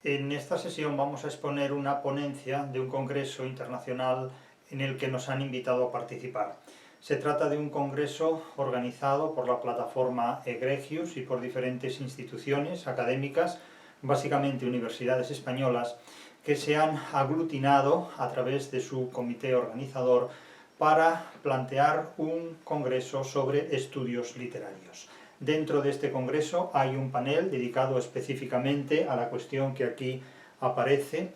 En esta sesión vamos a exponer una ponencia de un congreso internacional en el que nos han invitado a participar. Se trata de un congreso organizado por la plataforma Egregius y por diferentes instituciones académicas, básicamente universidades españolas, que se han aglutinado a través de su comité organizador para plantear un congreso sobre estudios literarios. Dentro de este congreso hay un panel dedicado específicamente a la cuestión que aquí aparece: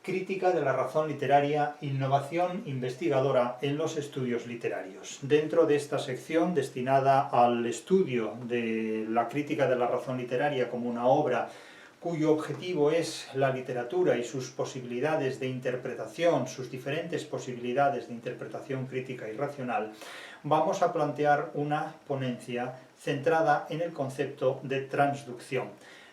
crítica de la razón literaria, innovación investigadora en los estudios literarios. Dentro de esta sección destinada al estudio de la crítica de la razón literaria como una obra cuyo objetivo es la literatura y sus posibilidades de interpretación, sus diferentes posibilidades de interpretación crítica y racional, vamos a plantear una ponencia centrada en el concepto de transducción.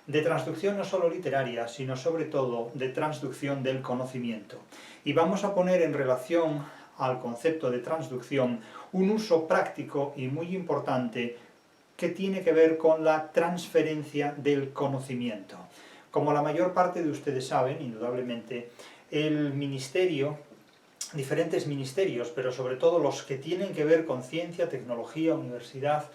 De transducción no solo literaria, sino sobre todo de transducción del conocimiento. Y vamos a poner en relación al concepto de transducción un uso práctico y muy importante que tiene que ver con la transferencia del conocimiento. Como la mayor parte de ustedes saben, indudablemente, el ministerio, diferentes ministerios, pero sobre todo los que tienen que ver con ciencia, tecnología, universidad,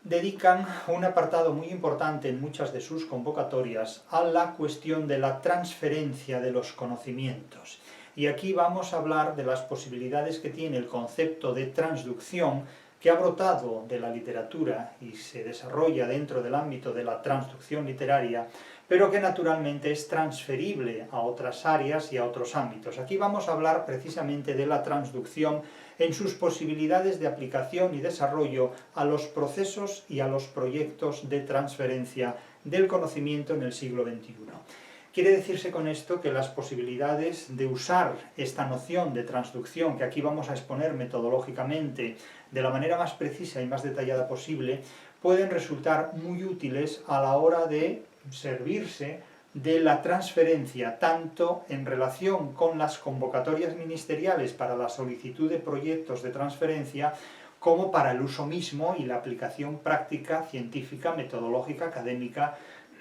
dedican un apartado muy importante en muchas de sus convocatorias a la cuestión de la transferencia de los conocimientos. Y aquí vamos a hablar de las posibilidades que tiene el concepto de transducción, que ha brotado de la literatura y se desarrolla dentro del ámbito de la transducción literaria, pero que naturalmente es transferible a otras áreas y a otros ámbitos. Aquí vamos a hablar precisamente de la transducción en sus posibilidades de aplicación y desarrollo a los procesos y a los proyectos de transferencia del conocimiento en el siglo XXI. Quiere decirse con esto que las posibilidades de usar esta noción de transducción, que aquí vamos a exponer metodológicamente de la manera más precisa y más detallada posible, pueden resultar muy útiles a la hora de servirse de la transferencia, tanto en relación con las convocatorias ministeriales para la solicitud de proyectos de transferencia, como para el uso mismo y la aplicación práctica, científica, metodológica, académica,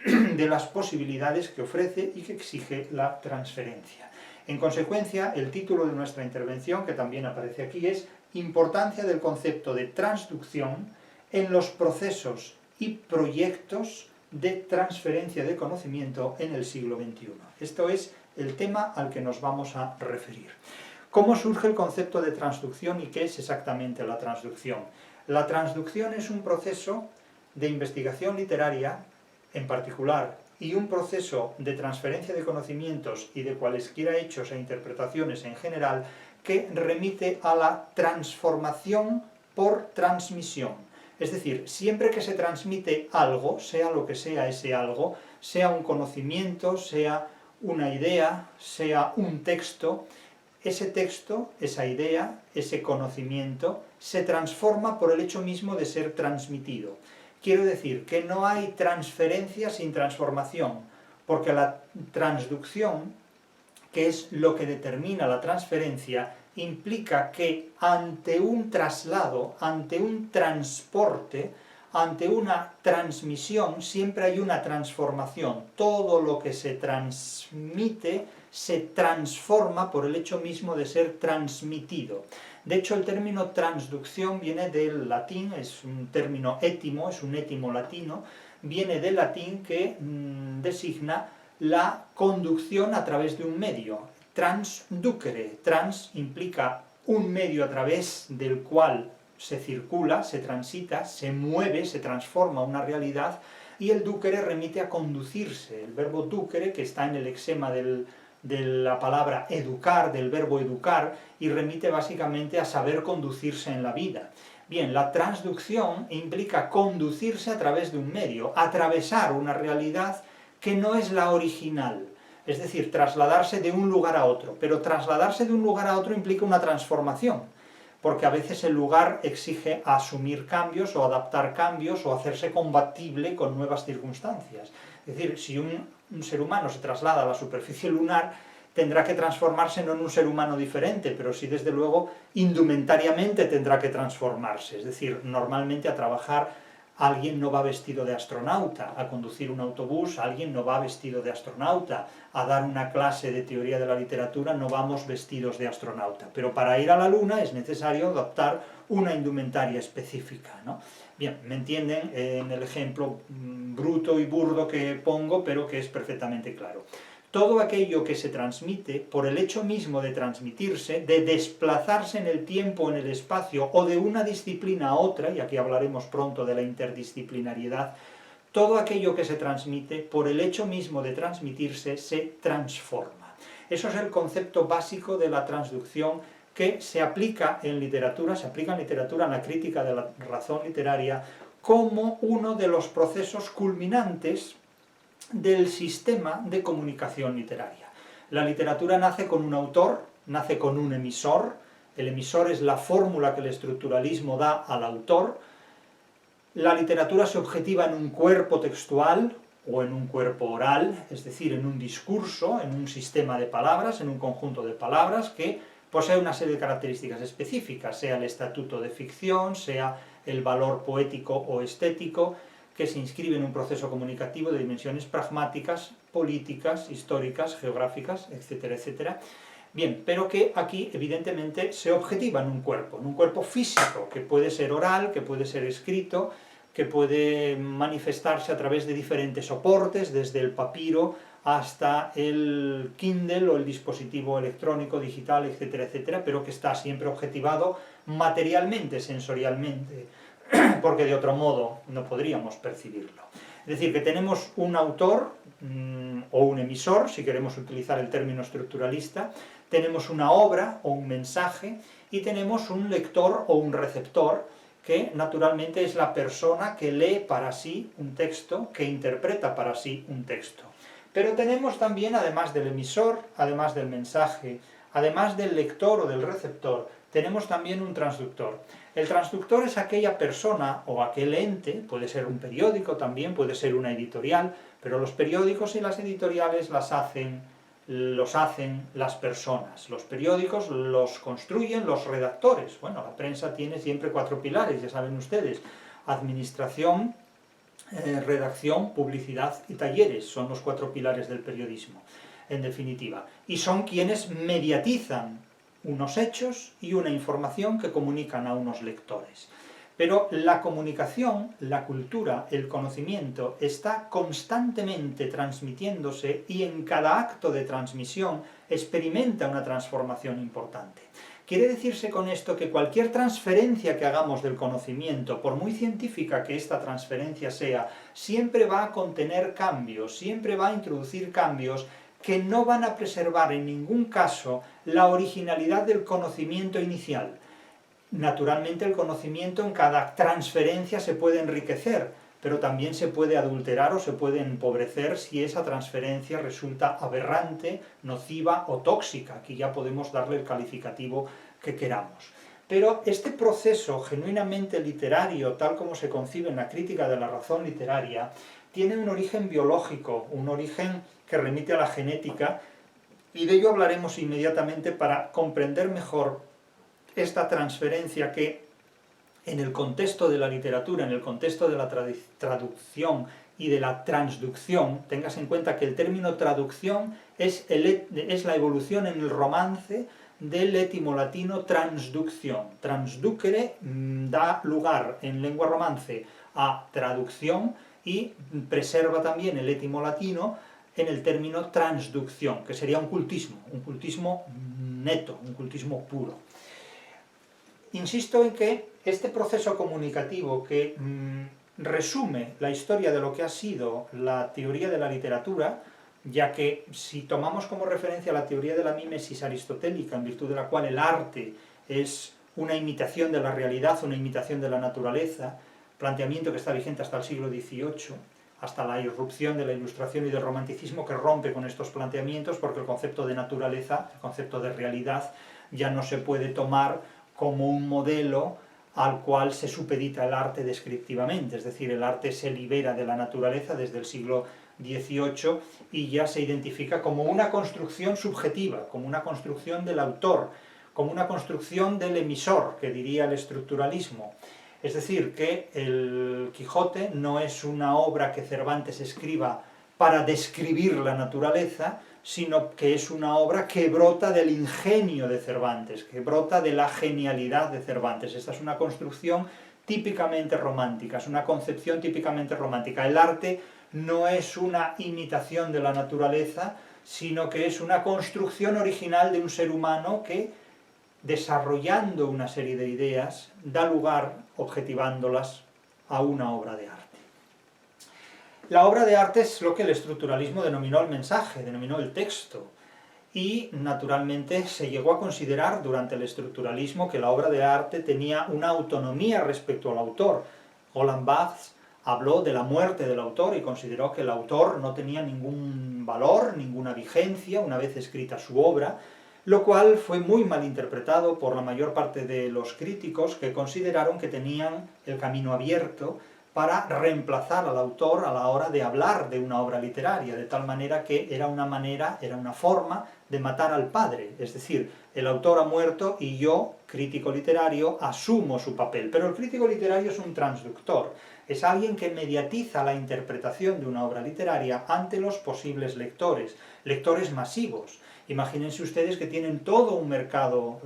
de las posibilidades que ofrece y que exige la transferencia. En consecuencia, el título de nuestra intervención, que también aparece aquí, es Importancia del concepto de transducción en los procesos y proyectos de transferencia de conocimiento en el siglo XXI. Esto es el tema al que nos vamos a referir. ¿Cómo surge el concepto de transducción y qué es exactamente la transducción? La transducción es un proceso de investigación literaria en particular y un proceso de transferencia de conocimientos y de cualesquiera hechos e interpretaciones en general que remite a la transformación por transmisión. Es decir, siempre que se transmite algo, sea lo que sea ese algo, sea un conocimiento, sea una idea, sea un texto, esa idea, ese conocimiento, se transforma por el hecho mismo de ser transmitido. Quiero decir que no hay transferencia sin transformación, porque la transducción, que es lo que determina la transferencia, implica que ante un traslado, ante un transporte, ante una transmisión, siempre hay una transformación. Todo lo que se transmite se transforma por el hecho mismo de ser transmitido. De hecho, el término transducción viene del latín, es un término étimo, es un étimo latino, viene del latín que designa la conducción a través de un medio. Transducere, trans implica un medio a través del cual se circula, se transita, se mueve, se transforma una realidad, y el ducere remite a conducirse. El verbo ducere, que está en el lexema de la palabra educar, del verbo educar, y remite básicamente a saber conducirse en la vida. Bien, la transducción implica conducirse a través de un medio, atravesar una realidad que no es la original, es decir, trasladarse de un lugar a otro, pero trasladarse de un lugar a otro implica una transformación, porque a veces el lugar exige asumir cambios o adaptar cambios o hacerse compatible con nuevas circunstancias. Es decir, si un ser humano se traslada a la superficie lunar, tendrá que transformarse no en un ser humano diferente, pero sí desde luego indumentariamente tendrá que transformarse, es decir, normalmente a trabajar alguien no va vestido de astronauta a conducir un autobús, alguien no va vestido de astronauta a dar una clase de teoría de la literatura, no vamos vestidos de astronauta. Pero para ir a la Luna es necesario adoptar una indumentaria específica, ¿no? Bien, me entienden en el ejemplo bruto y burdo que pongo, pero que es perfectamente claro. Todo aquello que se transmite, por el hecho mismo de transmitirse, de desplazarse en el tiempo o en el espacio, o de una disciplina a otra, y aquí hablaremos pronto de la interdisciplinariedad, todo aquello que se transmite, por el hecho mismo de transmitirse, se transforma. Eso es el concepto básico de la transducción que se aplica en literatura, en la crítica de la razón literaria, como uno de los procesos culminantes del sistema de comunicación literaria. La literatura nace con un autor, nace con un emisor, el emisor es la fórmula que el estructuralismo da al autor. La literatura se objetiva en un cuerpo textual o en un cuerpo oral, es decir, en un discurso, en un sistema de palabras, en un conjunto de palabras que posee una serie de características específicas, sea el estatuto de ficción, sea el valor poético o estético, que se inscribe en un proceso comunicativo de dimensiones pragmáticas, políticas, históricas, geográficas, etcétera, etcétera. Bien, pero que aquí evidentemente se objetiva en un cuerpo físico, que puede ser oral, que puede ser escrito, que puede manifestarse a través de diferentes soportes, desde el papiro hasta el Kindle o el dispositivo electrónico, digital, etcétera, etcétera, pero que está siempre objetivado materialmente, sensorialmente, porque de otro modo no podríamos percibirlo. Es decir, que tenemos un autor o un emisor, si queremos utilizar el término estructuralista, tenemos una obra o un mensaje, y tenemos un lector o un receptor, que naturalmente es la persona que lee para sí un texto, que interpreta para sí un texto. Pero tenemos también, además del emisor, además del mensaje, además del lector o del receptor, tenemos también un transductor. El transductor es aquella persona o aquel ente, puede ser un periódico también, puede ser una editorial, pero los periódicos y las editoriales los hacen las personas. Los periódicos los construyen los redactores. Bueno, la prensa tiene siempre 4 pilares, ya saben ustedes: administración, redacción, publicidad y talleres. Son los 4 pilares del periodismo, en definitiva. Y son quienes mediatizan unos hechos y una información que comunican a unos lectores. Pero la comunicación, la cultura, el conocimiento está constantemente transmitiéndose, y en cada acto de transmisión experimenta una transformación importante. Quiere decirse con esto que cualquier transferencia que hagamos del conocimiento, por muy científica que esta transferencia sea, siempre va a contener cambios, siempre va a introducir cambios que no van a preservar en ningún caso la originalidad del conocimiento inicial. Naturalmente el conocimiento en cada transferencia se puede enriquecer, pero también se puede adulterar o se puede empobrecer si esa transferencia resulta aberrante, nociva o tóxica. Aquí ya podemos darle el calificativo que queramos. Pero este proceso genuinamente literario, tal como se concibe en la crítica de la razón literaria, tiene un origen biológico, un origen que remite a la genética, y de ello hablaremos inmediatamente para comprender mejor esta transferencia que, en el contexto de la literatura, en el contexto de la traducción y de la transducción, tengas en cuenta que el término traducción es la evolución en el romance del etimollatino transducción. Transducere da lugar en lengua romance a traducción, y preserva también el etimollatino en el término transducción, que sería un cultismo neto, un cultismo puro. Insisto en que este proceso comunicativo que resume la historia de lo que ha sido la teoría de la literatura, ya que si tomamos como referencia la teoría de la mímesis aristotélica, en virtud de la cual el arte es una imitación de la realidad, una imitación de la naturaleza, planteamiento que está vigente hasta el siglo XVIII, hasta la irrupción de la Ilustración y del Romanticismo, que rompe con estos planteamientos, porque el concepto de naturaleza, el concepto de realidad, ya no se puede tomar como un modelo al cual se supedita el arte descriptivamente, es decir, el arte se libera de la naturaleza desde el siglo XVIII y ya se identifica como una construcción subjetiva, como una construcción del autor, como una construcción del emisor, que diría el estructuralismo. Es decir, que el Quijote no es una obra que Cervantes escriba para describir la naturaleza, sino que es una obra que brota del ingenio de Cervantes, que brota de la genialidad de Cervantes. Esta es una construcción típicamente romántica, es una concepción típicamente romántica. El arte no es una imitación de la naturaleza, sino que es una construcción original de un ser humano que, desarrollando una serie de ideas, da lugar, objetivándolas, a una obra de arte. La obra de arte es lo que el estructuralismo denominó el mensaje, denominó el texto, y naturalmente se llegó a considerar durante el estructuralismo que la obra de arte tenía una autonomía respecto al autor. Roland Barthes habló de la muerte del autor y consideró que el autor no tenía ningún valor, ninguna vigencia una vez escrita su obra, lo cual fue muy mal interpretado por la mayor parte de los críticos, que consideraron que tenían el camino abierto para reemplazar al autor a la hora de hablar de una obra literaria, de tal manera que era una forma de matar al padre, es decir, el autor ha muerto y yo, crítico literario, asumo su papel. Pero el crítico literario es un transductor, es alguien que mediatiza la interpretación de una obra literaria ante los posibles lectores, lectores masivos. Imagínense ustedes que tienen todo un mercado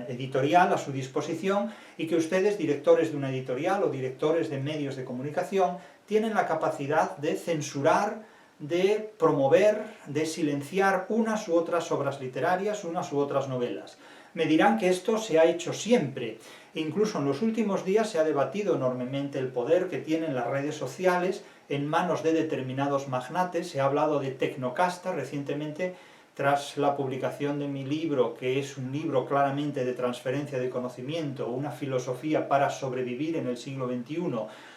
editorial a su disposición y que ustedes, directores de una editorial o directores de medios de comunicación, tienen la capacidad de censurar, de promover, de silenciar unas u otras obras literarias, unas u otras novelas. Me dirán que esto se ha hecho siempre. Incluso en los últimos días se ha debatido enormemente el poder que tienen las redes sociales en manos de determinados magnates. Se ha hablado de tecnocasta recientemente, tras la publicación de mi libro, que es un libro claramente de transferencia de conocimiento, una filosofía para sobrevivir en el siglo XXI,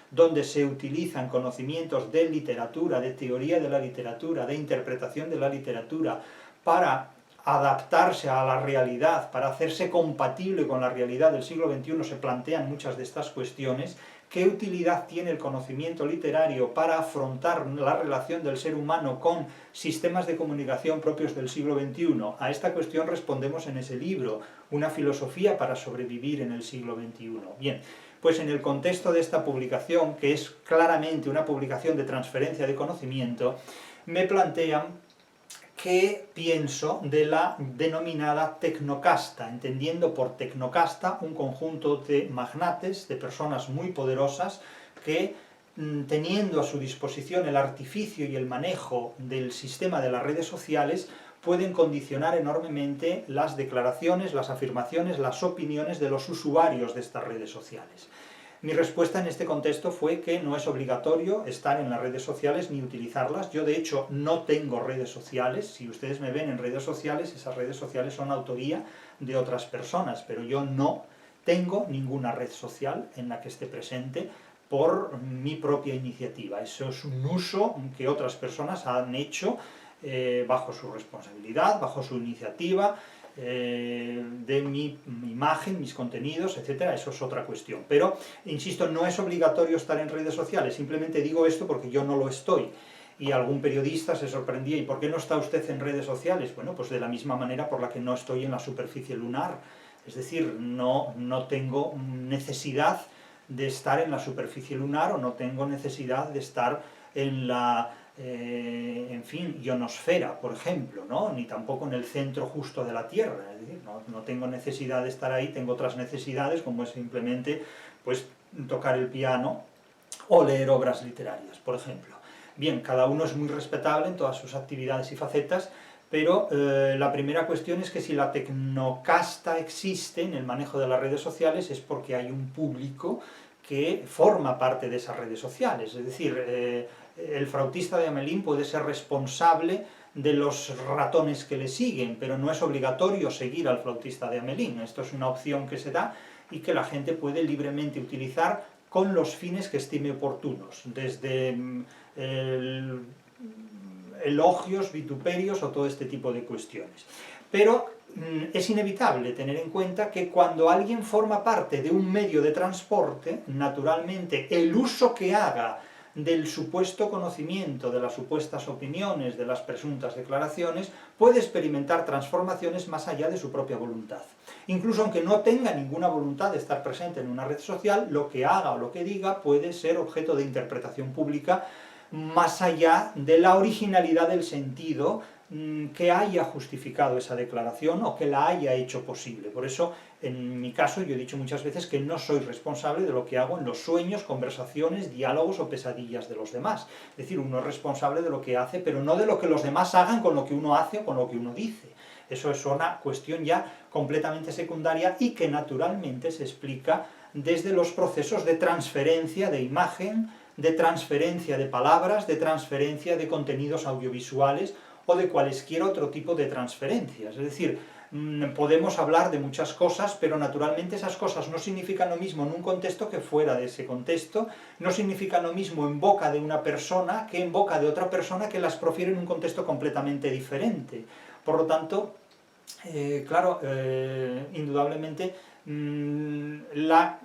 donde se utilizan conocimientos de literatura, de teoría de la literatura, de interpretación de la literatura, para adaptarse a la realidad, para hacerse compatible con la realidad del siglo XXI, se plantean muchas de estas cuestiones. ¿Qué utilidad tiene el conocimiento literario para afrontar la relación del ser humano con sistemas de comunicación propios del siglo XXI? A esta cuestión respondemos en ese libro, Una filosofía para sobrevivir en el siglo XXI. Bien, pues en el contexto de esta publicación, que es claramente una publicación de transferencia de conocimiento, me plantean qué pienso de la denominada tecnocasta, entendiendo por tecnocasta un conjunto de magnates, de personas muy poderosas, que teniendo a su disposición el artificio y el manejo del sistema de las redes sociales, pueden condicionar enormemente las declaraciones, las afirmaciones, las opiniones de los usuarios de estas redes sociales. Mi respuesta en este contexto fue que no es obligatorio estar en las redes sociales ni utilizarlas. Yo, de hecho, no tengo redes sociales. Si ustedes me ven en redes sociales, esas redes sociales son autoría de otras personas, pero yo no tengo ninguna red social en la que esté presente por mi propia iniciativa. Eso es un uso que otras personas han hecho bajo su responsabilidad, bajo su iniciativa, de mi imagen, mis contenidos, etcétera. Eso es otra cuestión. Pero, insisto, no es obligatorio estar en redes sociales, simplemente digo esto porque yo no lo estoy. Y algún periodista se sorprendía, ¿y por qué no está usted en redes sociales? Bueno, pues de la misma manera por la que no estoy en la superficie lunar. Es decir, no tengo necesidad de estar en la superficie lunar, o no tengo necesidad de estar en la ionosfera, por ejemplo, ¿no? Ni tampoco en el centro justo de la Tierra. Es decir, no tengo necesidad de estar ahí, tengo otras necesidades, como es simplemente pues, tocar el piano o leer obras literarias, por ejemplo. Bien, cada uno es muy respetable en todas sus actividades y facetas, pero la primera cuestión es que si la tecnocasta existe en el manejo de las redes sociales es porque hay un público que forma parte de esas redes sociales. Es decir, el flautista de Hamelín puede ser responsable de los ratones que le siguen, pero no es obligatorio seguir al flautista de Hamelín. Esto es una opción que se da y que la gente puede libremente utilizar con los fines que estime oportunos, desde elogios, vituperios o todo este tipo de cuestiones. Pero es inevitable tener en cuenta que cuando alguien forma parte de un medio de transporte, naturalmente el uso que haga del supuesto conocimiento, de las supuestas opiniones, de las presuntas declaraciones, puede experimentar transformaciones más allá de su propia voluntad. Incluso aunque no tenga ninguna voluntad de estar presente en una red social, lo que haga o lo que diga puede ser objeto de interpretación pública más allá de la originalidad del sentido que haya justificado esa declaración o que la haya hecho posible. Por eso, en mi caso, yo he dicho muchas veces que no soy responsable de lo que hago en los sueños, conversaciones, diálogos o pesadillas de los demás. Es decir, uno es responsable de lo que hace, pero no de lo que los demás hagan con lo que uno hace o con lo que uno dice. Eso es una cuestión ya completamente secundaria y que naturalmente se explica desde los procesos de transferencia de imagen, de transferencia de palabras, de transferencia de contenidos audiovisuales o de cualesquier otro tipo de transferencias. Es decir, podemos hablar de muchas cosas, pero naturalmente esas cosas no significan lo mismo en un contexto que fuera de ese contexto, no significan lo mismo en boca de una persona que en boca de otra persona que las profiere en un contexto completamente diferente. Por lo tanto, indudablemente, la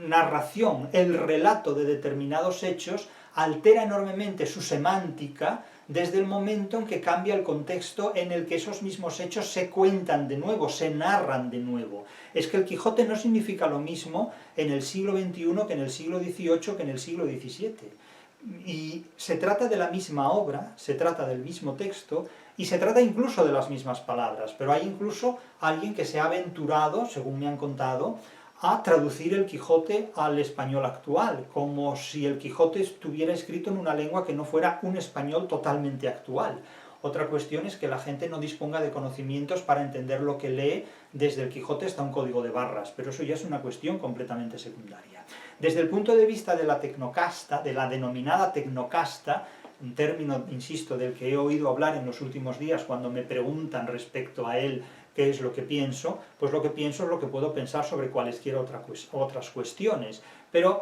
narración, el relato de determinados hechos altera enormemente su semántica desde el momento en que cambia el contexto en el que esos mismos hechos se cuentan de nuevo, se narran de nuevo. Es que el Quijote no significa lo mismo en el siglo XXI que en el siglo XVIII que en el siglo XVII. Y se trata de la misma obra, se trata del mismo texto, y se trata incluso de las mismas palabras, pero hay incluso alguien que se ha aventurado, según me han contado, a traducir el Quijote al español actual, como si el Quijote estuviera escrito en una lengua que no fuera un español totalmente actual. Otra cuestión es que la gente no disponga de conocimientos para entender lo que lee desde el Quijote hasta un código de barras, pero eso ya es una cuestión completamente secundaria. Desde el punto de vista de la tecnocasta, de la denominada tecnocasta, un término, insisto, del que he oído hablar en los últimos días cuando me preguntan respecto a él qué es lo que pienso, pues lo que pienso es lo que puedo pensar sobre cualesquiera otras cuestiones. Pero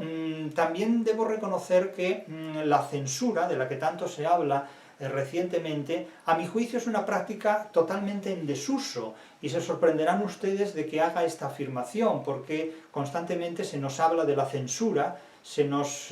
también debo reconocer que la censura, de la que tanto se habla recientemente, a mi juicio es una práctica totalmente en desuso, y se sorprenderán ustedes de que haga esta afirmación, porque constantemente se nos habla de la censura, se nos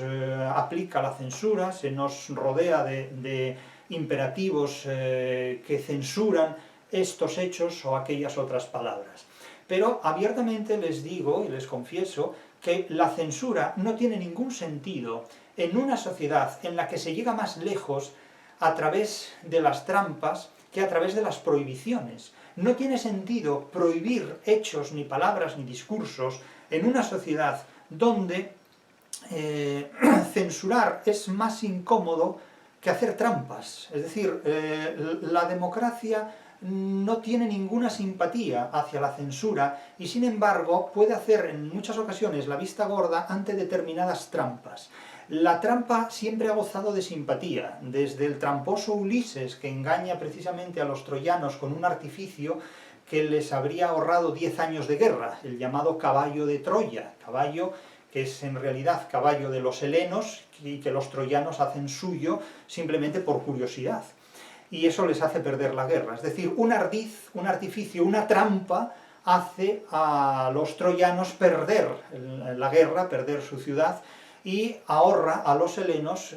aplica la censura, se nos rodea de imperativos que censuran estos hechos o aquellas otras palabras. Pero abiertamente les digo y les confieso que la censura no tiene ningún sentido en una sociedad en la que se llega más lejos a través de las trampas que a través de las prohibiciones. No tiene sentido prohibir hechos, ni palabras, ni discursos en una sociedad donde censurar es más incómodo que hacer trampas. Es decir, la democracia no tiene ninguna simpatía hacia la censura y sin embargo puede hacer en muchas ocasiones la vista gorda ante determinadas trampas. La trampa siempre ha gozado de simpatía, desde el tramposo Ulises que engaña precisamente a los troyanos con un artificio que les habría ahorrado 10 años de guerra, el llamado caballo de Troya, caballo que es en realidad caballo de los helenos y que los troyanos hacen suyo simplemente por curiosidad. Y eso les hace perder la guerra. Es decir, un ardiz, un artificio, una trampa hace a los troyanos perder la guerra, perder su ciudad, y ahorra a los helenos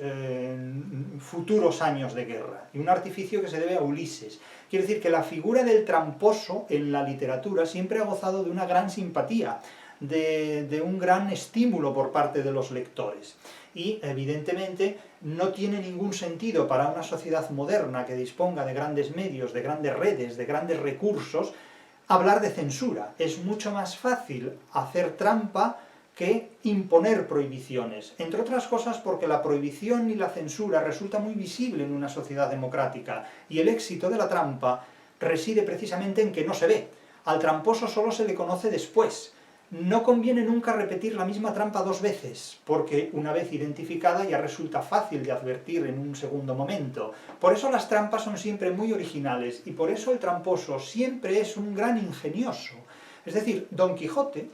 futuros años de guerra. Y un artificio que se debe a Ulises. Quiere decir que la figura del tramposo en la literatura siempre ha gozado de una gran simpatía, de un gran estímulo por parte de los lectores. Y evidentemente no tiene ningún sentido para una sociedad moderna que disponga de grandes medios, de grandes redes, de grandes recursos, hablar de censura. Es mucho más fácil hacer trampa que imponer prohibiciones, entre otras cosas porque la prohibición y la censura resulta muy visible en una sociedad democrática, y el éxito de la trampa reside precisamente en que no se ve. Al tramposo solo se le conoce después. No conviene nunca repetir la misma trampa 2 veces, porque una vez identificada ya resulta fácil de advertir en un segundo momento. Por eso las trampas son siempre muy originales, y por eso el tramposo siempre es un gran ingenioso. Es decir, Don Quijote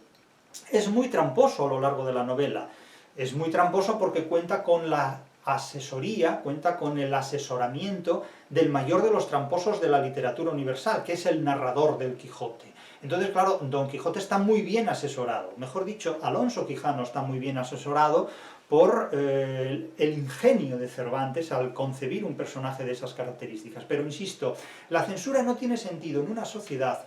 es muy tramposo a lo largo de la novela. Es muy tramposo porque cuenta con la asesoría, cuenta con el asesoramiento del mayor de los tramposos de la literatura universal, que es el narrador del Quijote. Entonces, claro, Don Quijote está muy bien asesorado, mejor dicho, Alonso Quijano está muy bien asesorado por el ingenio de Cervantes al concebir un personaje de esas características. Pero insisto, la censura no tiene sentido en una sociedad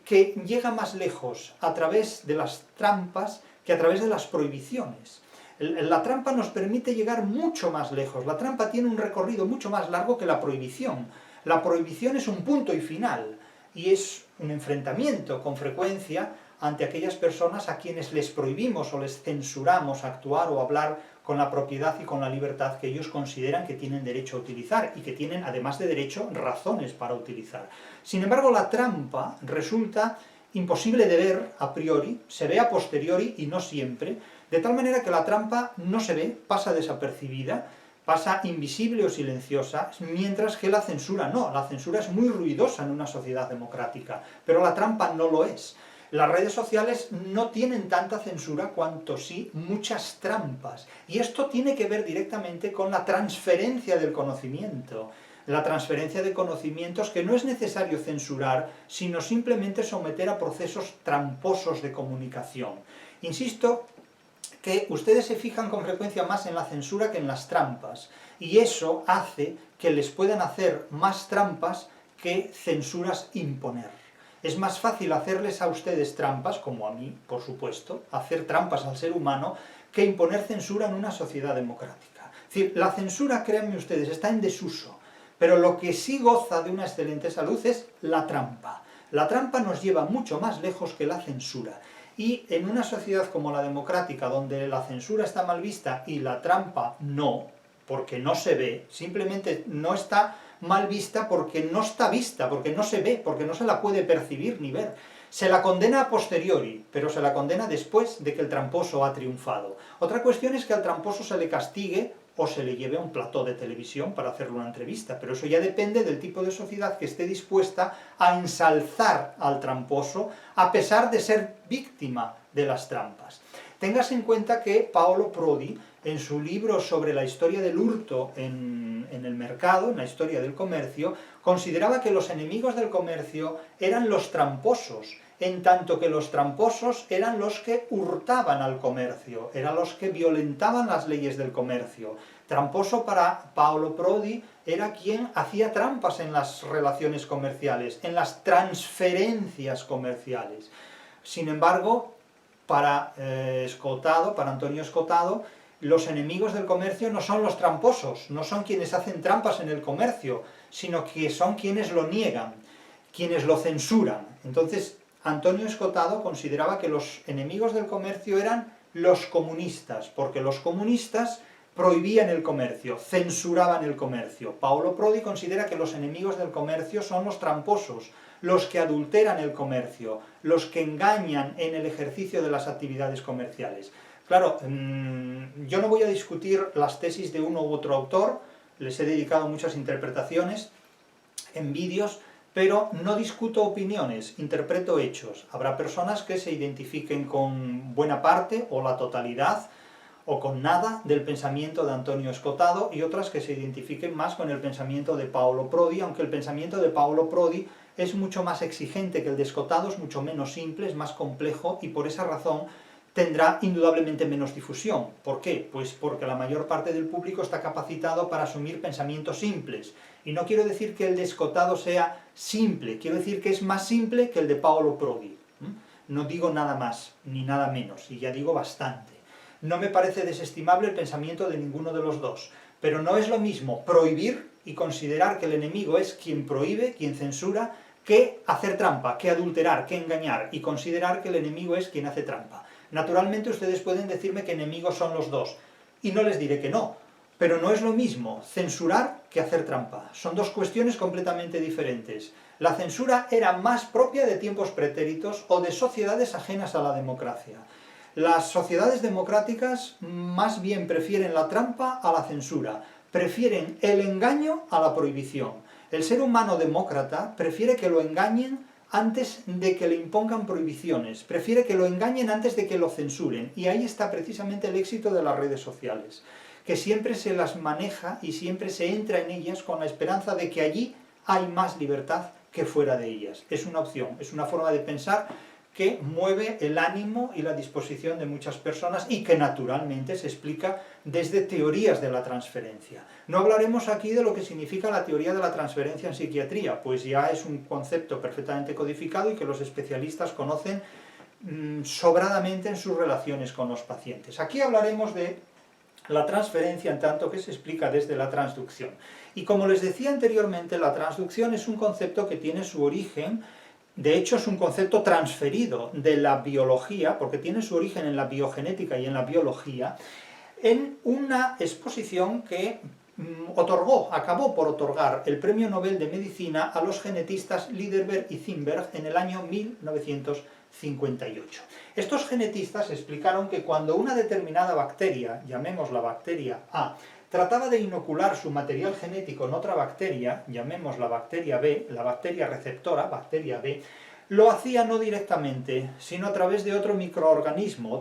que llega más lejos a través de las trampas que a través de las prohibiciones. La trampa nos permite llegar mucho más lejos, la trampa tiene un recorrido mucho más largo que la prohibición. La prohibición es un punto y final, y es un enfrentamiento con frecuencia ante aquellas personas a quienes les prohibimos o les censuramos actuar o hablar con la propiedad y con la libertad que ellos consideran que tienen derecho a utilizar y que tienen, además de derecho, razones para utilizar. Sin embargo, la trampa resulta imposible de ver a priori, se ve a posteriori y no siempre, de tal manera que la trampa no se ve, pasa desapercibida, pasa invisible o silenciosa, mientras que la censura no. La censura es muy ruidosa en una sociedad democrática, pero la trampa no lo es. Las redes sociales no tienen tanta censura cuanto sí muchas trampas. Y esto tiene que ver directamente con la transferencia del conocimiento. La transferencia de conocimientos que no es necesario censurar, sino simplemente someter a procesos tramposos de comunicación. Insisto que ustedes se fijan con frecuencia más en la censura que en las trampas, y eso hace que les puedan hacer más trampas que censuras imponer. Es más fácil hacerles a ustedes trampas, como a mí, por supuesto, hacer trampas al ser humano, que imponer censura en una sociedad democrática. Es decir, la censura, créanme ustedes, está en desuso, pero lo que sí goza de una excelente salud es la trampa. La trampa nos lleva mucho más lejos que la censura. Y en una sociedad como la democrática, donde la censura está mal vista y la trampa no, porque no se ve, simplemente no está mal vista porque no está vista, porque no se ve, porque no se la puede percibir ni ver. Se la condena a posteriori, pero se la condena después de que el tramposo ha triunfado. Otra cuestión es que al tramposo se le castigue o se le lleve a un plató de televisión para hacerle una entrevista, pero eso ya depende del tipo de sociedad que esté dispuesta a ensalzar al tramposo a pesar de ser víctima de las trampas. Téngase en cuenta que Paolo Prodi, en su libro sobre la historia del hurto en el mercado, en la historia del comercio, consideraba que los enemigos del comercio eran los tramposos, en tanto que los tramposos eran los que hurtaban al comercio, eran los que violentaban las leyes del comercio. Tramposo para Paolo Prodi era quien hacía trampas en las relaciones comerciales, en las transferencias comerciales. Sin embargo, para Antonio Escotado, los enemigos del comercio no son los tramposos, no son quienes hacen trampas en el comercio, sino que son quienes lo niegan, quienes lo censuran. Entonces, Antonio Escotado consideraba que los enemigos del comercio eran los comunistas, porque los comunistas prohibían el comercio, censuraban el comercio. Paolo Prodi considera que los enemigos del comercio son los tramposos, los que adulteran el comercio, los que engañan en el ejercicio de las actividades comerciales. Claro, yo no voy a discutir las tesis de uno u otro autor, les he dedicado muchas interpretaciones en vídeos, pero no discuto opiniones, interpreto hechos. Habrá personas que se identifiquen con buena parte o la totalidad o con nada del pensamiento de Antonio Escotado y otras que se identifiquen más con el pensamiento de Paolo Prodi, aunque el pensamiento de Paolo Prodi es mucho más exigente que el de Escotado, es mucho menos simple, es más complejo y por esa razón tendrá indudablemente menos difusión. ¿Por qué? Pues porque la mayor parte del público está capacitado para asumir pensamientos simples. Y no quiero decir que el de Escotado sea simple, quiero decir que es más simple que el de Paolo Prodi. No digo nada más, ni nada menos, y ya digo bastante. No me parece desestimable el pensamiento de ninguno de los dos, pero no es lo mismo prohibir y considerar que el enemigo es quien prohíbe, quien censura, que hacer trampa, que adulterar, que engañar, y considerar que el enemigo es quien hace trampa. Naturalmente ustedes pueden decirme que enemigos son los dos, y no les diré que no, pero no es lo mismo censurar que hacer trampa. Son dos cuestiones completamente diferentes. La censura era más propia de tiempos pretéritos o de sociedades ajenas a la democracia. Las sociedades democráticas más bien prefieren la trampa a la censura, prefieren el engaño a la prohibición. El ser humano demócrata prefiere que lo engañen antes de que le impongan prohibiciones, prefiere que lo engañen antes de que lo censuren, y ahí está precisamente el éxito de las redes sociales, que siempre se las maneja y siempre se entra en ellas con la esperanza de que allí hay más libertad que fuera de ellas. Es una opción, es una forma de pensar que mueve el ánimo y la disposición de muchas personas y que naturalmente se explica desde teorías de la transferencia. No hablaremos aquí de lo que significa la teoría de la transferencia en psiquiatría, pues ya es un concepto perfectamente codificado y que los especialistas conocen sobradamente en sus relaciones con los pacientes. Aquí hablaremos de la transferencia en tanto que se explica desde la transducción. Y como les decía anteriormente, la transducción es un concepto que tiene su origen, de hecho es un concepto transferido de la biología, porque tiene su origen en la biogenética y en la biología, en una exposición que acabó por otorgar el Premio Nobel de Medicina a los genetistas Liederberg y Zimberg en el año 1958. Estos genetistas explicaron que cuando una determinada bacteria, llamémosla bacteria A, trataba de inocular su material genético en otra bacteria, llamémosla bacteria B, la bacteria receptora, bacteria B, lo hacía no directamente, sino a través de otro microorganismo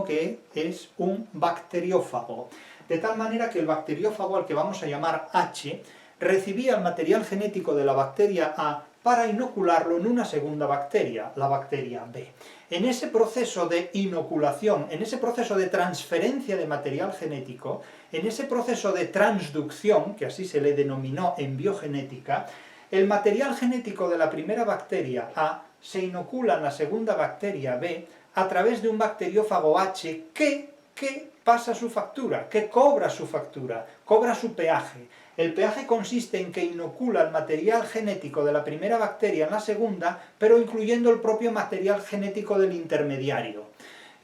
que es un bacteriófago. De tal manera que el bacteriófago, al que vamos a llamar H, recibía el material genético de la bacteria A para inocularlo en una segunda bacteria, la bacteria B. En ese proceso de inoculación, en ese proceso de transferencia de material genético, en ese proceso de transducción, que así se le denominó en biogenética, el material genético de la primera bacteria A se inocula en la segunda bacteria B a través de un bacteriófago H que pasa su factura, que cobra su factura, cobra su peaje. El peaje consiste en que inocula el material genético de la primera bacteria en la segunda, pero incluyendo el propio material genético del intermediario.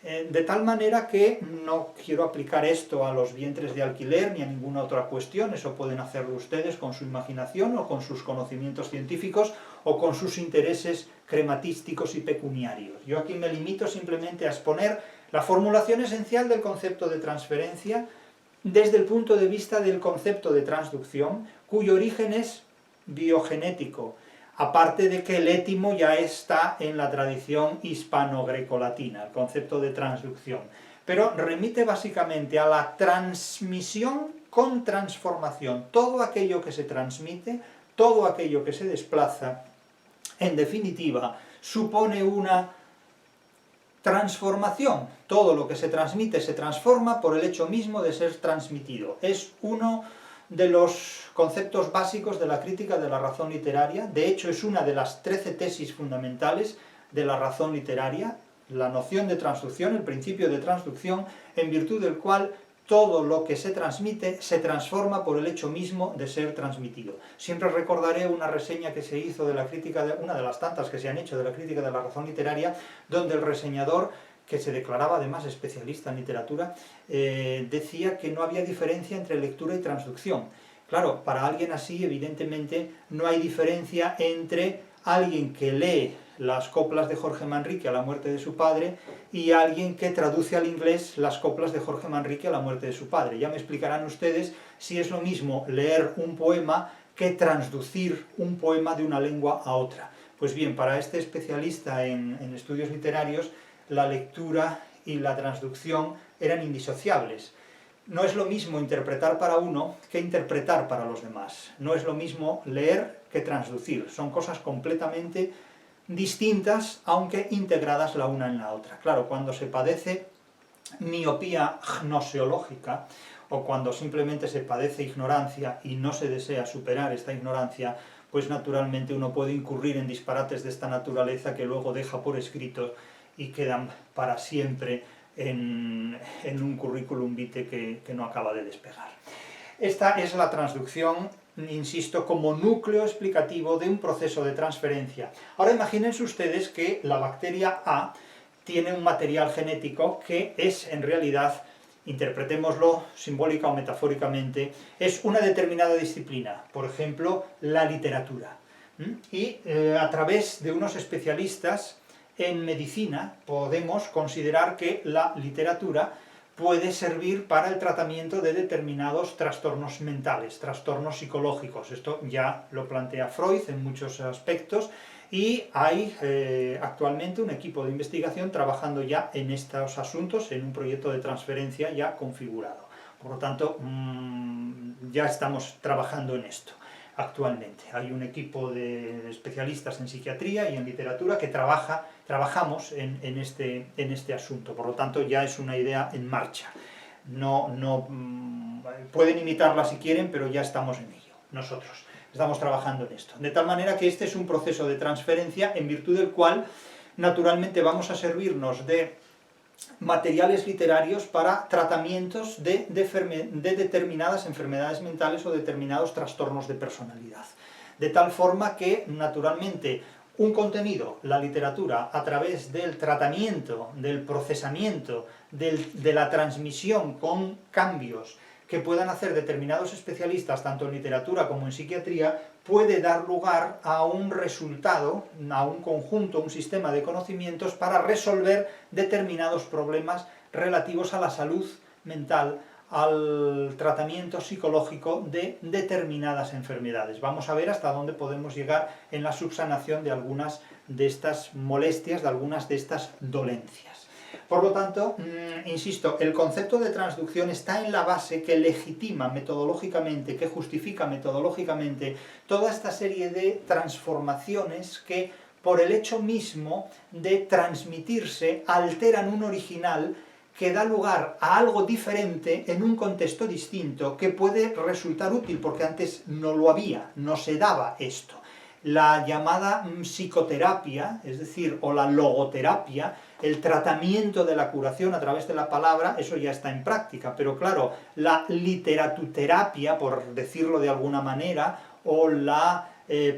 De tal manera que no quiero aplicar esto a los vientres de alquiler ni a ninguna otra cuestión, eso pueden hacerlo ustedes con su imaginación o con sus conocimientos científicos o con sus intereses crematísticos y pecuniarios. Yo aquí me limito simplemente a exponer la formulación esencial del concepto de transferencia desde el punto de vista del concepto de transducción, cuyo origen es biogenético, aparte de que el étimo ya está en la tradición hispano-grecolatina, el concepto de transducción, pero remite básicamente a la transmisión con transformación. Todo aquello que se transmite, todo aquello que se desplaza, en definitiva, supone una transformación. Todo lo que se transmite se transforma por el hecho mismo de ser transmitido. Es uno de los conceptos básicos de la crítica de la razón literaria. De hecho, es una de las 13 tesis fundamentales de la razón literaria, la noción de transducción, el principio de transducción, en virtud del cual todo lo que se transmite se transforma por el hecho mismo de ser transmitido. Siempre recordaré una reseña que se hizo de la crítica, una de las tantas que se han hecho de la crítica de la razón literaria, donde el reseñador, que se declaraba además especialista en literatura, decía que no había diferencia entre lectura y transducción. Claro, para alguien así, evidentemente, no hay diferencia entre alguien que lee las coplas de Jorge Manrique a la muerte de su padre y alguien que traduce al inglés las coplas de Jorge Manrique a la muerte de su padre. Ya me explicarán ustedes si es lo mismo leer un poema que transducir un poema de una lengua a otra. Pues bien, para este especialista en estudios literarios, la lectura y la transducción eran indisociables. No es lo mismo interpretar para uno que interpretar para los demás. No es lo mismo leer que transducir. Son cosas completamente distintas, aunque integradas la una en la otra. Claro, cuando se padece miopía gnoseológica, o cuando simplemente se padece ignorancia y no se desea superar esta ignorancia, pues naturalmente uno puede incurrir en disparates de esta naturaleza que luego deja por escrito y quedan para siempre en un currículum vitae que no acaba de despegar. Esta es la transducción, insisto, como núcleo explicativo de un proceso de transferencia. Ahora imagínense ustedes que la bacteria A tiene un material genético que es, en realidad, interpretémoslo simbólica o metafóricamente, es una determinada disciplina, por ejemplo, la literatura. Y a través de unos especialistas en medicina podemos considerar que la literatura puede servir para el tratamiento de determinados trastornos mentales, trastornos psicológicos. Esto ya lo plantea Freud en muchos aspectos y hay actualmente un equipo de investigación trabajando ya en estos asuntos, en un proyecto de transferencia ya configurado. Por lo tanto, ya estamos trabajando en esto. actualmente. Hay un equipo de especialistas en psiquiatría y en literatura que trabajamos en este asunto, por lo tanto ya es una idea en marcha. Pueden imitarla si quieren, pero ya estamos en ello, nosotros estamos trabajando en esto. De tal manera que este es un proceso de transferencia en virtud del cual naturalmente vamos a servirnos de materiales literarios para tratamientos de determinadas enfermedades mentales o determinados trastornos de personalidad. De tal forma que, naturalmente, un contenido, la literatura, a través del tratamiento, del procesamiento, de la transmisión con cambios que puedan hacer determinados especialistas, tanto en literatura como en psiquiatría, puede dar lugar a un resultado, a un conjunto, un sistema de conocimientos para resolver determinados problemas relativos a la salud mental, al tratamiento psicológico de determinadas enfermedades. Vamos a ver hasta dónde podemos llegar en la subsanación de algunas de estas molestias, de algunas de estas dolencias. Por lo tanto, insisto, el concepto de transducción está en la base que legitima metodológicamente, que justifica metodológicamente toda esta serie de transformaciones que, por el hecho mismo de transmitirse, alteran un original que da lugar a algo diferente en un contexto distinto, que puede resultar útil, porque antes no lo había, no se daba esto. La llamada psicoterapia, es decir, o la logoterapia, el tratamiento de la curación a través de la palabra, eso ya está en práctica, pero claro, la literatuterapia, por decirlo de alguna manera, o la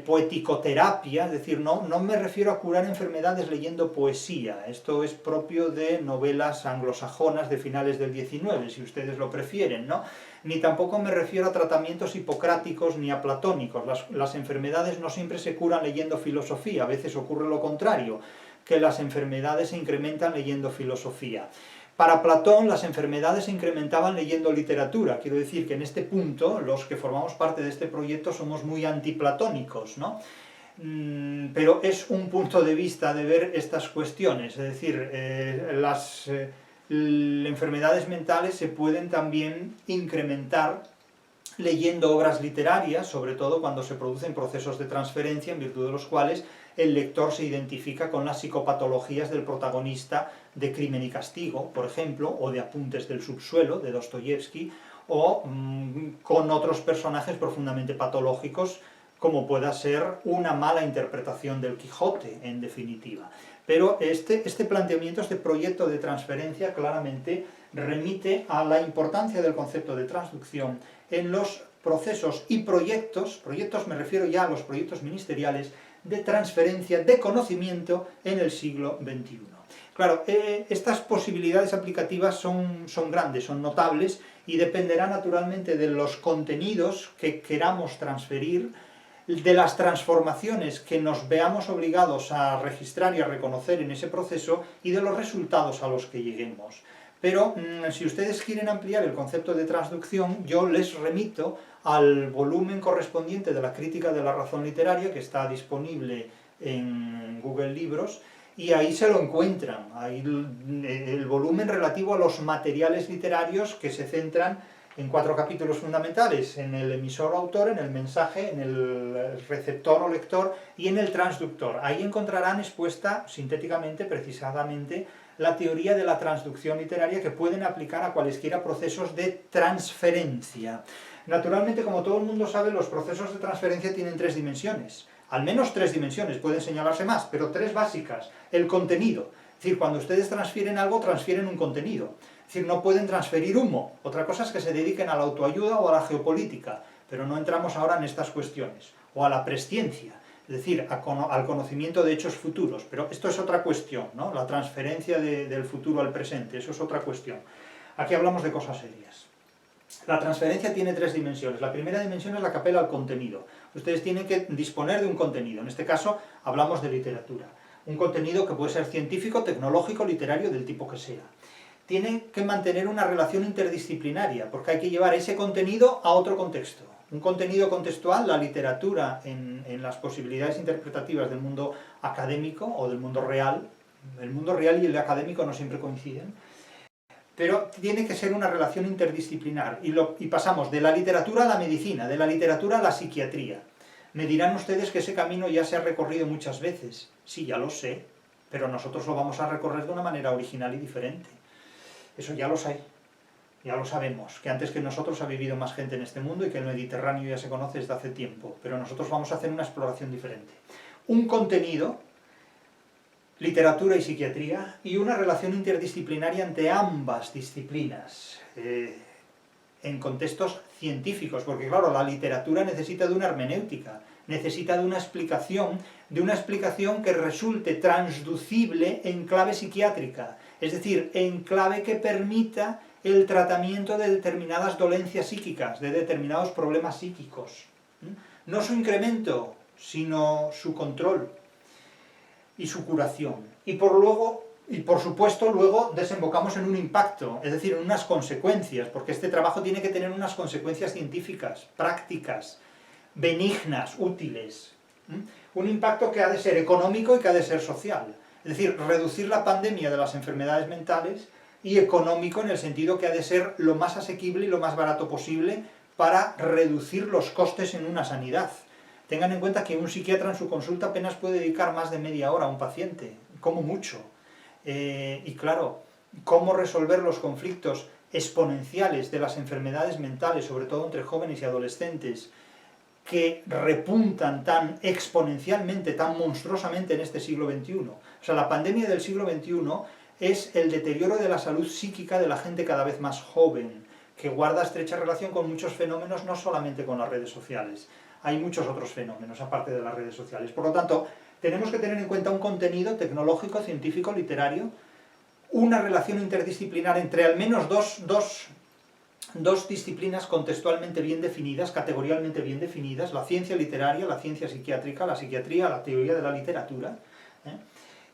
poeticoterapia, es decir, no me refiero a curar enfermedades leyendo poesía, esto es propio de novelas anglosajonas de finales del XIX, si ustedes lo prefieren, ¿no? Ni tampoco me refiero a tratamientos hipocráticos ni a platónicos. Las enfermedades no siempre se curan leyendo filosofía, a veces ocurre lo contrario, que las enfermedades se incrementan leyendo filosofía. Para Platón las enfermedades se incrementaban leyendo literatura, quiero decir que en este punto los que formamos parte de este proyecto somos muy antiplatónicos, ¿no? Pero es un punto de vista de ver estas cuestiones, es decir, las enfermedades mentales se pueden también incrementar leyendo obras literarias, sobre todo cuando se producen procesos de transferencia en virtud de los cuales el lector se identifica con las psicopatologías del protagonista de Crimen y Castigo, por ejemplo, o de Apuntes del subsuelo, de Dostoyevsky, o con otros personajes profundamente patológicos, como pueda ser una mala interpretación del Quijote, en definitiva. Pero este planteamiento, este proyecto de transferencia, claramente remite a la importancia del concepto de transducción en los procesos y proyectos me refiero ya a los proyectos ministeriales, de transferencia de conocimiento en el siglo XXI. Claro, estas posibilidades aplicativas son grandes, son notables, y dependerá naturalmente de los contenidos que queramos transferir, de las transformaciones que nos veamos obligados a registrar y a reconocer en ese proceso, y de los resultados a los que lleguemos. Pero si ustedes quieren ampliar el concepto de transducción, yo les remito al volumen correspondiente de la Crítica de la Razón Literaria, que está disponible en Google Libros, y ahí se lo encuentran, ahí el volumen relativo a los materiales literarios que se centran en 4 capítulos fundamentales: en el emisor o autor, en el mensaje, en el receptor o lector y en el transductor. Ahí encontrarán expuesta sintéticamente, precisamente, la teoría de la transducción literaria que pueden aplicar a cualesquiera procesos de transferencia. Naturalmente, como todo el mundo sabe, los procesos de transferencia tienen 3 dimensiones. Al menos 3 dimensiones, pueden señalarse más, pero 3 básicas. El contenido, es decir, cuando ustedes transfieren algo, transfieren un contenido. Es decir, no pueden transferir humo. Otra cosa es que se dediquen a la autoayuda o a la geopolítica, pero no entramos ahora en estas cuestiones. O a la presciencia, es decir, al conocimiento de hechos futuros. Pero esto es otra cuestión, ¿no? La transferencia del futuro al presente, eso es otra cuestión. Aquí hablamos de cosas serias. La transferencia tiene 3 dimensiones. La primera dimensión es la que apela al contenido. Ustedes tienen que disponer de un contenido. En este caso, hablamos de literatura. Un contenido que puede ser científico, tecnológico, literario, del tipo que sea. Tienen que mantener una relación interdisciplinaria, porque hay que llevar ese contenido a otro contexto. Un contenido contextual, la literatura en las posibilidades interpretativas del mundo académico o del mundo real. El mundo real y el académico no siempre coinciden. Pero tiene que ser una relación interdisciplinar, y pasamos de la literatura a la medicina, de la literatura a la psiquiatría. Me dirán ustedes que ese camino ya se ha recorrido muchas veces. Sí, ya lo sé, pero nosotros lo vamos a recorrer de una manera original y diferente. Eso ya lo sé, ya lo sabemos, que antes que nosotros ha vivido más gente en este mundo y que el Mediterráneo ya se conoce desde hace tiempo, pero nosotros vamos a hacer una exploración diferente. Un contenido, literatura y psiquiatría, y una relación interdisciplinaria entre ambas disciplinas, en contextos científicos, porque claro, la literatura necesita de una hermenéutica, necesita de una explicación que resulte transducible en clave psiquiátrica, es decir, en clave que permita el tratamiento de determinadas dolencias psíquicas, de determinados problemas psíquicos. No su incremento, sino su control y su curación. Y por supuesto luego desembocamos en un impacto, es decir, en unas consecuencias, porque este trabajo tiene que tener unas consecuencias científicas, prácticas, benignas, útiles. Un impacto que ha de ser económico y que ha de ser social. Es decir, reducir la pandemia de las enfermedades mentales, y económico en el sentido que ha de ser lo más asequible y lo más barato posible para reducir los costes en una sanidad. Tengan en cuenta que un psiquiatra en su consulta apenas puede dedicar más de media hora a un paciente, como mucho. Y claro, cómo resolver los conflictos exponenciales de las enfermedades mentales, sobre todo entre jóvenes y adolescentes, que repuntan tan exponencialmente, tan monstruosamente en este siglo XXI. O sea, la pandemia del siglo XXI es el deterioro de la salud psíquica de la gente cada vez más joven, que guarda estrecha relación con muchos fenómenos, no solamente con las redes sociales. Hay muchos otros fenómenos aparte de las redes sociales. Por lo tanto, tenemos que tener en cuenta un contenido tecnológico, científico, literario, una relación interdisciplinar entre al menos dos disciplinas contextualmente bien definidas, categorialmente bien definidas, la ciencia literaria, la ciencia psiquiátrica, la psiquiatría, la teoría de la literatura,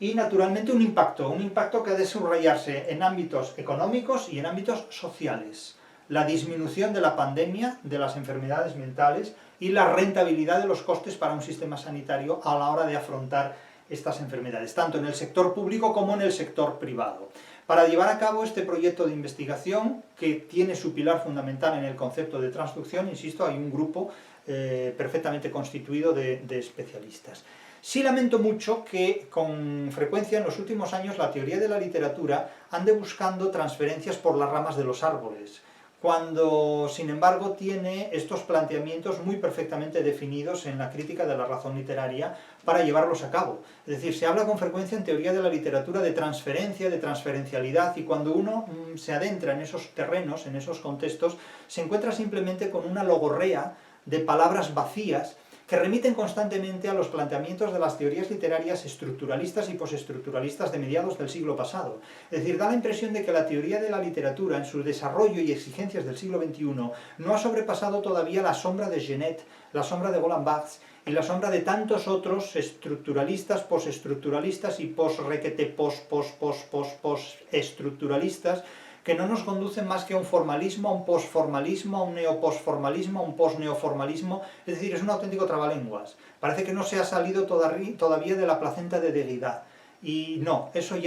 y naturalmente un impacto que ha de subrayarse en ámbitos económicos y en ámbitos sociales. La disminución de la pandemia, de las enfermedades mentales y la rentabilidad de los costes para un sistema sanitario a la hora de afrontar estas enfermedades, tanto en el sector público como en el sector privado. Para llevar a cabo este proyecto de investigación, que tiene su pilar fundamental en el concepto de transducción, insisto, hay un grupo perfectamente constituido de especialistas. Sí lamento mucho que con frecuencia en los últimos años la teoría de la literatura ande buscando transferencias por las ramas de los árboles, cuando sin embargo tiene estos planteamientos muy perfectamente definidos en la crítica de la razón literaria para llevarlos a cabo. Es decir, se habla con frecuencia en teoría de la literatura de transferencia, de transferencialidad, y cuando uno se adentra en esos terrenos, en esos contextos, se encuentra simplemente con una logorrea de palabras vacías que remiten constantemente a los planteamientos de las teorías literarias estructuralistas y postestructuralistas de mediados del siglo pasado. Es decir, da la impresión de que la teoría de la literatura, en su desarrollo y exigencias del siglo XXI, no ha sobrepasado todavía la sombra de Genet, la sombra de Roland Barthes y la sombra de tantos otros estructuralistas, postestructuralistas y postestructuralistas que no nos conducen más que a un formalismo, a un posformalismo, a un neopostformalismo, a un posneoformalismo, es decir, es un auténtico trabalenguas. Parece que no se ha salido todavía de la placenta de Derrida. Y no, eso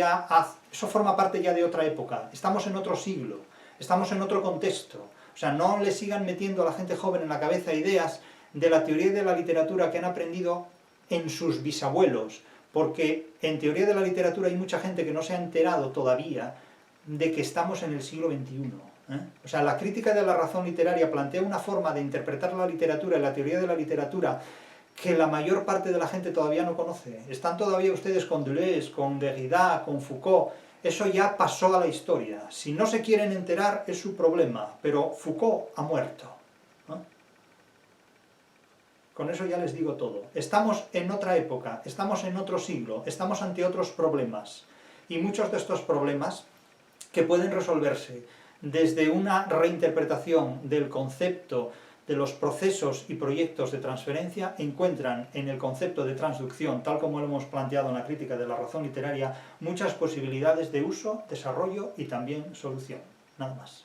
forma parte ya de otra época. Estamos en otro siglo, estamos en otro contexto. O sea, no le sigan metiendo a la gente joven en la cabeza ideas de la teoría de la literatura que han aprendido en sus bisabuelos, porque en teoría de la literatura hay mucha gente que no se ha enterado todavía de que estamos en el siglo XXI. O sea, la crítica de la razón literaria plantea una forma de interpretar la literatura y la teoría de la literatura que la mayor parte de la gente todavía no conoce. Están todavía ustedes con Deleuze, con Derrida, con Foucault. Eso ya pasó a la historia. Si no se quieren enterar es su problema, pero Foucault ha muerto. Con eso ya les digo todo. Estamos en otra época, estamos en otro siglo, estamos ante otros problemas. Y muchos de estos problemas que pueden resolverse desde una reinterpretación del concepto de los procesos y proyectos de transferencia, encuentran en el concepto de transducción, tal como lo hemos planteado en la crítica de la razón literaria, muchas posibilidades de uso, desarrollo y también solución. Nada más.